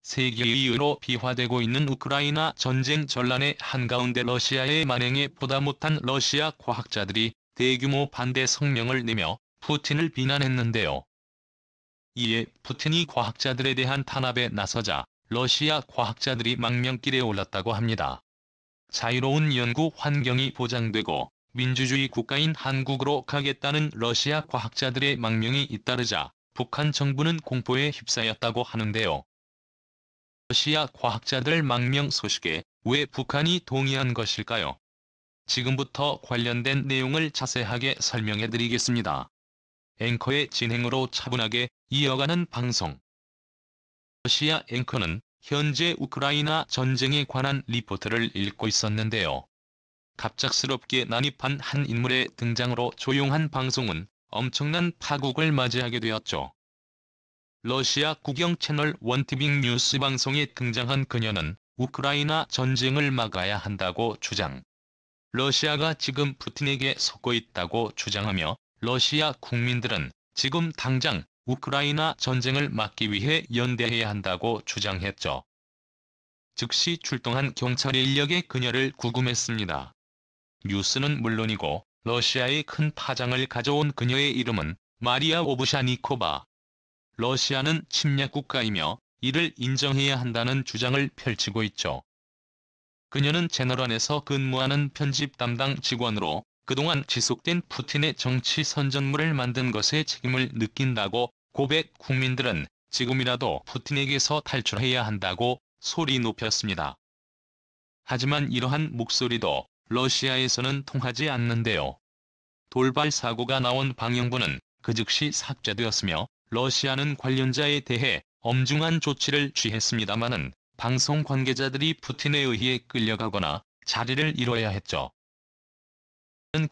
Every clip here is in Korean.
세계의 이유로 비화되고 있는 우크라이나 전쟁 전란의 한가운데 러시아의 만행에 보다 못한 러시아 과학자들이 대규모 반대 성명을 내며 푸틴을 비난했는데요. 이에 푸틴이 과학자들에 대한 탄압에 나서자 러시아 과학자들이 망명길에 올랐다고 합니다. 자유로운 연구 환경이 보장되고 민주주의 국가인 한국으로 가겠다는 러시아 과학자들의 망명이 잇따르자 북한 정부는 공포에 휩싸였다고 하는데요. 러시아 과학자들 망명 소식에 왜 북한이 동의한 것일까요? 지금부터 관련된 내용을 자세하게 설명해드리겠습니다. 앵커의 진행으로 차분하게 이어가는 방송. 러시아 앵커는 현재 우크라이나 전쟁에 관한 리포트를 읽고 있었는데요. 갑작스럽게 난입한 한 인물의 등장으로 조용한 방송은 엄청난 파국을 맞이하게 되었죠. 러시아 국영 채널 원티빙 뉴스 방송에 등장한 그녀는 우크라이나 전쟁을 막아야 한다고 주장. 러시아가 지금 푸틴에게 속고 있다고 주장하며 러시아 국민들은 지금 당장 우크라이나 전쟁을 막기 위해 연대해야 한다고 주장했죠. 즉시 출동한 경찰의 인력에 그녀를 구금했습니다. 뉴스는 물론이고 러시아에 큰 파장을 가져온 그녀의 이름은 마리아 오브샤니코바. 러시아는 침략 국가이며 이를 인정해야 한다는 주장을 펼치고 있죠. 그녀는 채널1에서 근무하는 편집 담당 직원으로 그동안 지속된 푸틴의 정치 선전물을 만든 것에 책임을 느낀다고 고백. 국민들은 지금이라도 푸틴에게서 탈출해야 한다고 소리 높였습니다. 하지만 이러한 목소리도 러시아에서는 통하지 않는데요. 돌발 사고가 나온 방영부는 그 즉시 삭제되었으며 러시아는 관련자에 대해 엄중한 조치를 취했습니다마는 방송 관계자들이 푸틴에 의해 끌려가거나 자리를 잃어야 했죠.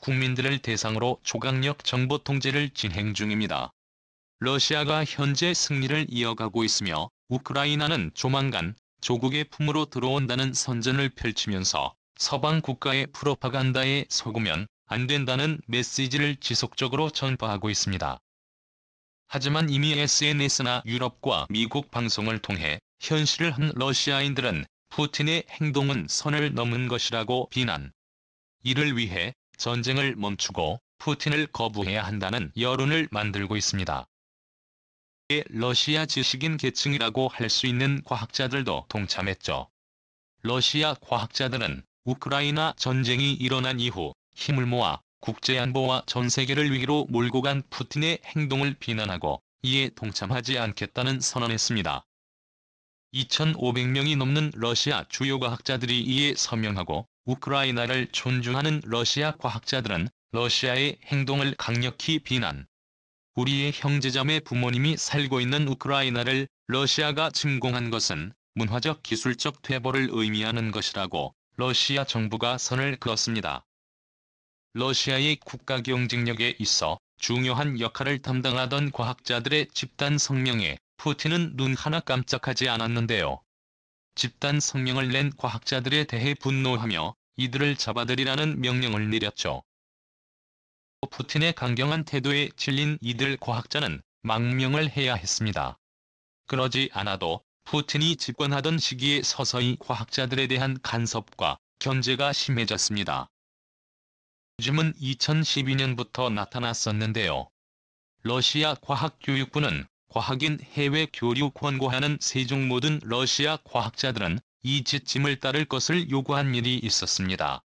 국민들을 대상으로 초강력 정보 통제를 진행 중입니다. 러시아가 현재 승리를 이어가고 있으며 우크라이나는 조만간 조국의 품으로 들어온다는 선전을 펼치면서 서방 국가의 프로파간다에 속으면 안 된다는 메시지를 지속적으로 전파하고 있습니다. 하지만 이미 SNS나 유럽과 미국 방송을 통해 현실을 한 러시아인들은 푸틴의 행동은 선을 넘은 것이라고 비난. 이를 위해 전쟁을 멈추고 푸틴을 거부해야 한다는 여론을 만들고 있습니다. 러시아 지식인 계층이라고 할 수 있는 과학자들도 동참했죠. 러시아 과학자들은 우크라이나 전쟁이 일어난 이후 힘을 모아 국제안보와 전세계를 위기로 몰고 간 푸틴의 행동을 비난하고 이에 동참하지 않겠다는 선언했습니다. 2,500명이 넘는 러시아 주요 과학자들이 이에 서명하고 우크라이나를 존중하는 러시아 과학자들은 러시아의 행동을 강력히 비난. 우리의 형제자매 부모님이 살고 있는 우크라이나를 러시아가 침공한 것은 문화적 기술적 퇴보를 의미하는 것이라고 러시아 정부가 선을 그었습니다. 러시아의 국가 경쟁력에 있어 중요한 역할을 담당하던 과학자들의 집단 성명에 푸틴은 눈 하나 깜짝하지 않았는데요. 집단 성명을 낸 과학자들에 대해 분노하며 이들을 잡아들이라는 명령을 내렸죠. 푸틴의 강경한 태도에 질린 이들 과학자는 망명을 해야 했습니다. 그러지 않아도 푸틴이 집권하던 시기에 서서히 과학자들에 대한 간섭과 견제가 심해졌습니다. 요즘은 2012년부터 나타났었는데요. 러시아 과학교육부는 과학인 해외 교류 권고하는 세종 모든 러시아 과학자들은 이 지침을 따를 것을 요구한 일이 있었습니다.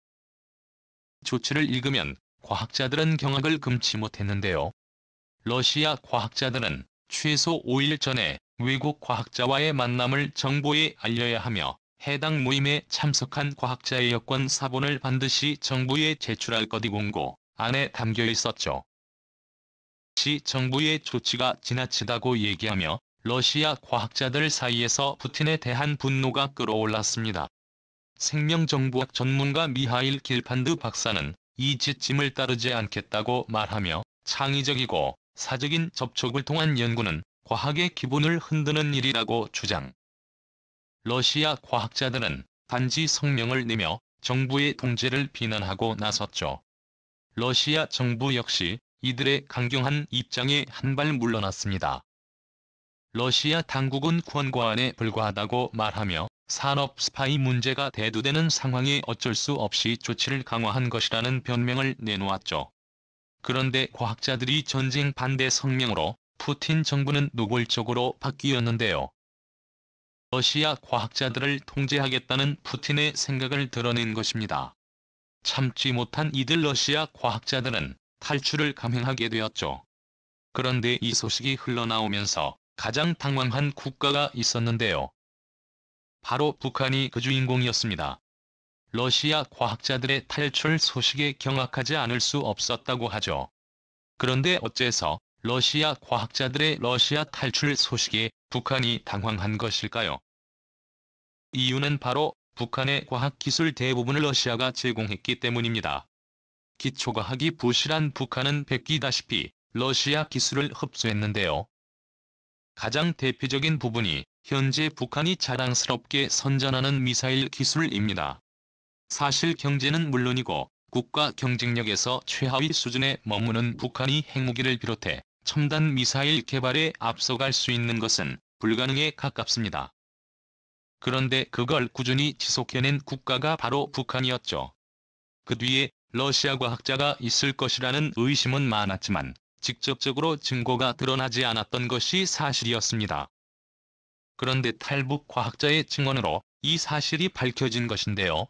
조치를 읽으면 과학자들은 경악을 금치 못했는데요. 러시아 과학자들은 최소 5일 전에 외국 과학자와의 만남을 정부에 알려야 하며 해당 모임에 참석한 과학자의 여권 사본을 반드시 정부에 제출할 것이 공고 안에 담겨 있었죠. 시 정부의 조치가 지나치다고 얘기하며 러시아 과학자들 사이에서 푸틴에 대한 분노가 끌어올랐습니다. 생명정보학 전문가 미하일 길판드 박사는 이 지침을 따르지 않겠다고 말하며 창의적이고 사적인 접촉을 통한 연구는 과학의 기본을 흔드는 일이라고 주장. 러시아 과학자들은 단지 성명을 내며 정부의 통제를 비난하고 나섰죠. 러시아 정부 역시 이들의 강경한 입장에 한 발 물러났습니다. 러시아 당국은 권고안에 불과하다고 말하며 산업 스파이 문제가 대두되는 상황에 어쩔 수 없이 조치를 강화한 것이라는 변명을 내놓았죠. 그런데 과학자들이 전쟁 반대 성명으로 푸틴 정부는 노골적으로 바뀌었는데요. 러시아 과학자들을 통제하겠다는 푸틴의 생각을 드러낸 것입니다. 참지 못한 이들 러시아 과학자들은 탈출을 감행하게 되었죠. 그런데 이 소식이 흘러나오면서 가장 당황한 국가가 있었는데요. 바로 북한이 그 주인공이었습니다. 러시아 과학자들의 탈출 소식에 경악하지 않을 수 없었다고 하죠. 그런데 어째서 러시아 과학자들의 러시아 탈출 소식에 북한이 당황한 것일까요? 이유는 바로 북한의 과학기술 대부분을 러시아가 제공했기 때문입니다. 기초과학이 부실한 북한은 베끼다시피 러시아 기술을 흡수했는데요. 가장 대표적인 부분이 현재 북한이 자랑스럽게 선전하는 미사일 기술입니다. 사실 경제는 물론이고 국가 경쟁력에서 최하위 수준에 머무는 북한이 핵무기를 비롯해 첨단 미사일 개발에 앞서갈 수 있는 것은 불가능에 가깝습니다. 그런데 그걸 꾸준히 지속해낸 국가가 바로 북한이었죠. 그 뒤에 러시아 과학자가 있을 것이라는 의심은 많았지만 직접적으로 증거가 드러나지 않았던 것이 사실이었습니다. 그런데 탈북 과학자의 증언으로 이 사실이 밝혀진 것인데요.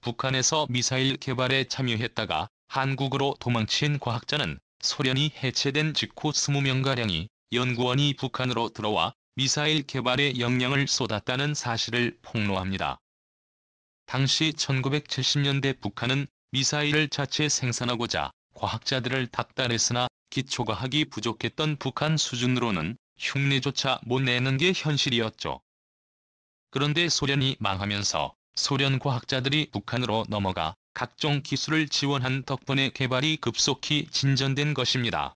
북한에서 미사일 개발에 참여했다가 한국으로 도망친 과학자는 소련이 해체된 직후 20명가량이 연구원이 북한으로 들어와 미사일 개발에 역량을 쏟았다는 사실을 폭로합니다. 당시 1970년대 북한은 미사일을 자체 생산하고자 과학자들을 닥달했으나 기초과학이 부족했던 북한 수준으로는 흉내조차 못 내는 게 현실이었죠. 그런데 소련이 망하면서 소련 과학자들이 북한으로 넘어가 각종 기술을 지원한 덕분에 개발이 급속히 진전된 것입니다.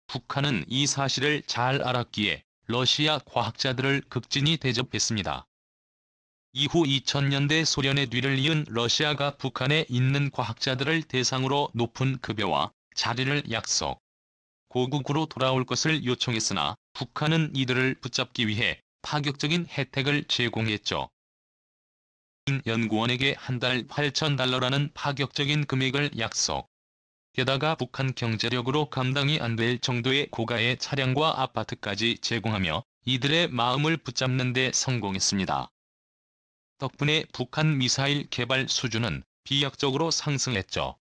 북한은 이 사실을 잘 알았기에 러시아 과학자들을 극진히 대접했습니다. 이후 2000년대 소련의 뒤를 이은 러시아가 북한에 있는 과학자들을 대상으로 높은 급여와 자리를 약속, 고국으로 돌아올 것을 요청했으나 북한은 이들을 붙잡기 위해 파격적인 혜택을 제공했죠. 연구원에게 한 달 8,000달러라는 파격적인 금액을 약속. 게다가 북한 경제력으로 감당이 안 될 정도의 고가의 차량과 아파트까지 제공하며 이들의 마음을 붙잡는 데 성공했습니다. 덕분에 북한 미사일 개발 수준은 비약적으로 상승했죠.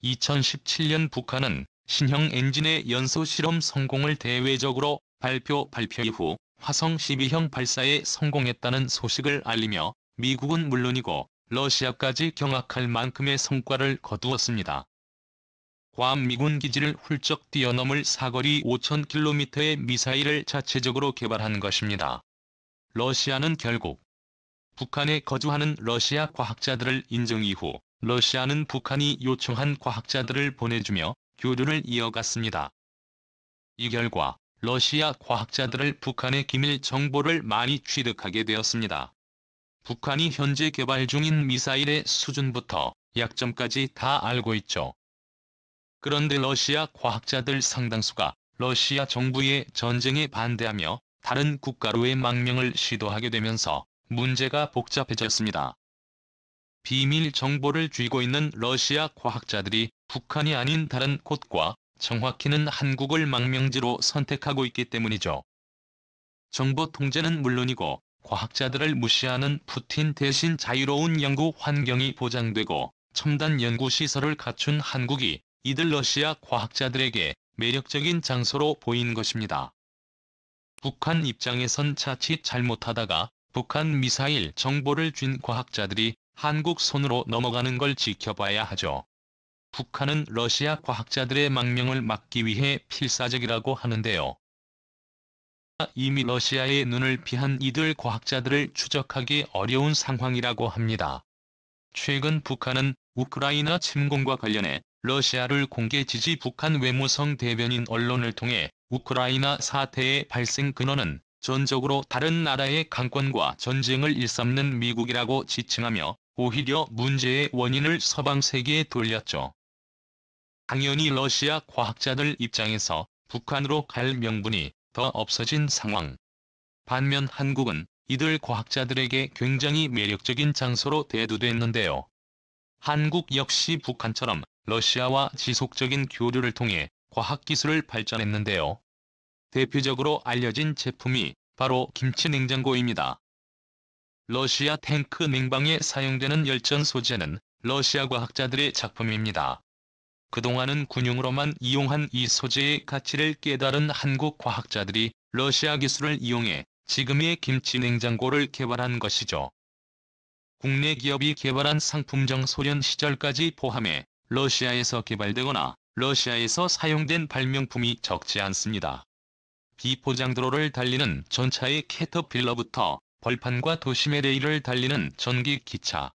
2017년 북한은 신형 엔진의 연소 실험 성공을 대외적으로 발표 이후 화성 12형 발사에 성공했다는 소식을 알리며 미국은 물론이고 러시아까지 경악할 만큼의 성과를 거두었습니다. 괌 미군 기지를 훌쩍 뛰어넘을 사거리 5,000km의 미사일을 자체적으로 개발한 것입니다. 러시아는 결국 북한에 거주하는 러시아 과학자들을 인정 이후 러시아는 북한이 요청한 과학자들을 보내주며 교류를 이어갔습니다. 이 결과 러시아 과학자들을 북한의 기밀 정보를 많이 취득하게 되었습니다. 북한이 현재 개발 중인 미사일의 수준부터 약점까지 다 알고 있죠. 그런데 러시아 과학자들 상당수가 러시아 정부의 전쟁에 반대하며 다른 국가로의 망명을 시도하게 되면서 문제가 복잡해졌습니다. 비밀 정보를 쥐고 있는 러시아 과학자들이 북한이 아닌 다른 곳과 정확히는 한국을 망명지로 선택하고 있기 때문이죠. 정보 통제는 물론이고 과학자들을 무시하는 푸틴 대신 자유로운 연구 환경이 보장되고 첨단 연구시설을 갖춘 한국이 이들 러시아 과학자들에게 매력적인 장소로 보인 것입니다. 북한 입장에선 자칫 잘못하다가 북한 미사일 정보를 쥔 과학자들이 한국 손으로 넘어가는 걸 지켜봐야 하죠. 북한은 러시아 과학자들의 망명을 막기 위해 필사적이라고 하는데요. 이미 러시아의 눈을 피한 이들 과학자들을 추적하기 어려운 상황이라고 합니다. 최근 북한은 우크라이나 침공과 관련해 러시아를 공개 지지 북한 외무성 대변인 언론을 통해 우크라이나 사태의 발생 근원은 전적으로 다른 나라의 강권과 전쟁을 일삼는 미국이라고 지칭하며 오히려 문제의 원인을 서방 세계에 돌렸죠. 당연히 러시아 과학자들 입장에서 북한으로 갈 명분이 더 없어진 상황. 반면 한국은 이들 과학자들에게 굉장히 매력적인 장소로 대두됐는데요. 한국 역시 북한처럼 러시아와 지속적인 교류를 통해 과학기술을 발전했는데요. 대표적으로 알려진 제품이 바로 김치냉장고입니다. 러시아 탱크 냉방에 사용되는 열전 소재는 러시아 과학자들의 작품입니다. 그동안은 군용으로만 이용한 이 소재의 가치를 깨달은 한국 과학자들이 러시아 기술을 이용해 지금의 김치냉장고를 개발한 것이죠. 국내 기업이 개발한 상품정 소련 시절까지 포함해 러시아에서 개발되거나 러시아에서 사용된 발명품이 적지 않습니다. 비포장도로를 달리는 전차의 캐터필러부터 벌판과 도심의 레일을 달리는 전기 기차,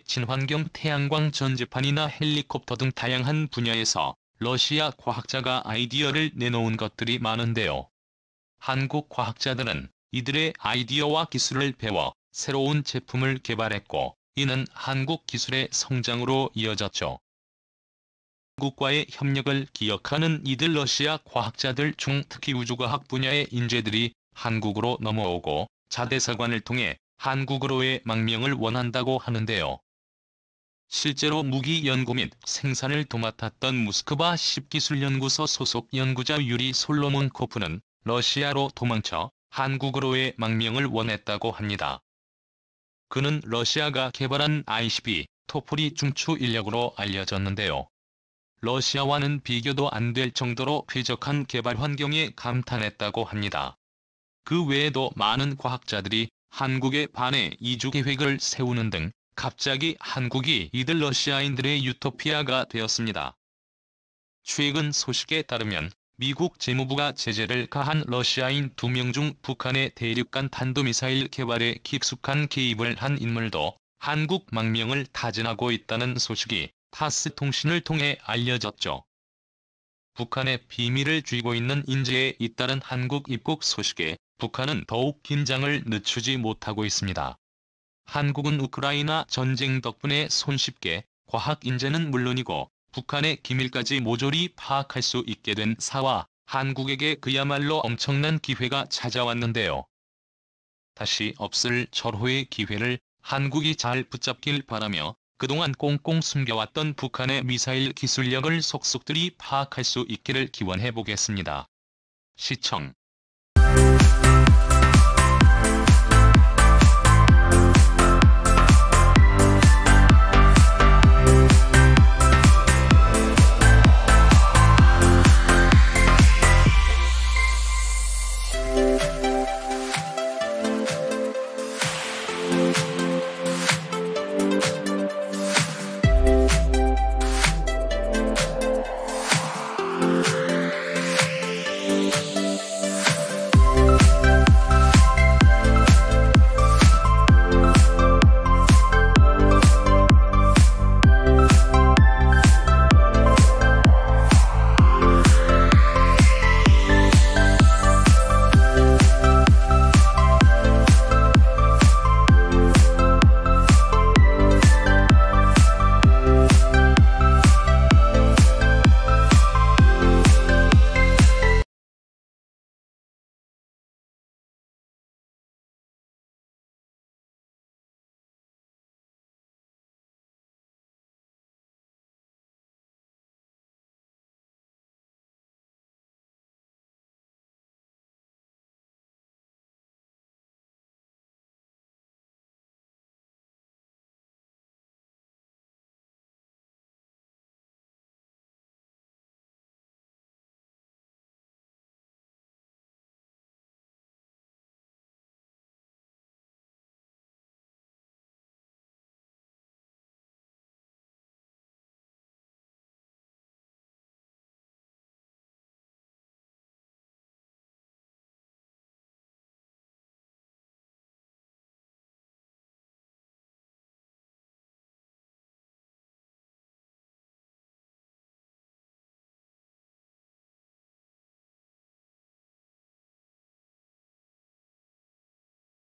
친환경 태양광 전지판이나 헬리콥터 등 다양한 분야에서 러시아 과학자가 아이디어를 내놓은 것들이 많은데요. 한국 과학자들은 이들의 아이디어와 기술을 배워 새로운 제품을 개발했고, 이는 한국 기술의 성장으로 이어졌죠. 한국과의 협력을 기억하는 이들 러시아 과학자들 중 특히 우주과학 분야의 인재들이 한국으로 넘어오고 자대사관을 통해 한국으로의 망명을 원한다고 하는데요. 실제로 무기 연구 및 생산을 도맡았던 모스크바 10기술연구소 소속 연구자 유리 솔로몬코프는 러시아로 도망쳐 한국으로의 망명을 원했다고 합니다. 그는 러시아가 개발한 ICB, 토폴이 중추 인력으로 알려졌는데요. 러시아와는 비교도 안 될 정도로 쾌적한 개발 환경에 감탄했다고 합니다. 그 외에도 많은 과학자들이 한국에 반해 이주 계획을 세우는 등 갑자기 한국이 이들 러시아인들의 유토피아가 되었습니다. 최근 소식에 따르면 미국 재무부가 제재를 가한 러시아인 2명 중 북한의 대륙간 탄도미사일 개발에 깊숙한 개입을 한 인물도 한국 망명을 타진하고 있다는 소식이 타스 통신을 통해 알려졌죠. 북한의 비밀을 쥐고 있는 인재에 잇따른 한국 입국 소식에 북한은 더욱 긴장을 늦추지 못하고 있습니다. 한국은 우크라이나 전쟁 덕분에 손쉽게 과학 인재는 물론이고 북한의 기밀까지 모조리 파악할 수 있게 된 사와 한국에게 그야말로 엄청난 기회가 찾아왔는데요. 다시 없을 절호의 기회를 한국이 잘 붙잡길 바라며 그동안 꽁꽁 숨겨왔던 북한의 미사일 기술력을 속속들이 파악할 수 있기를 기원해보겠습니다. 시청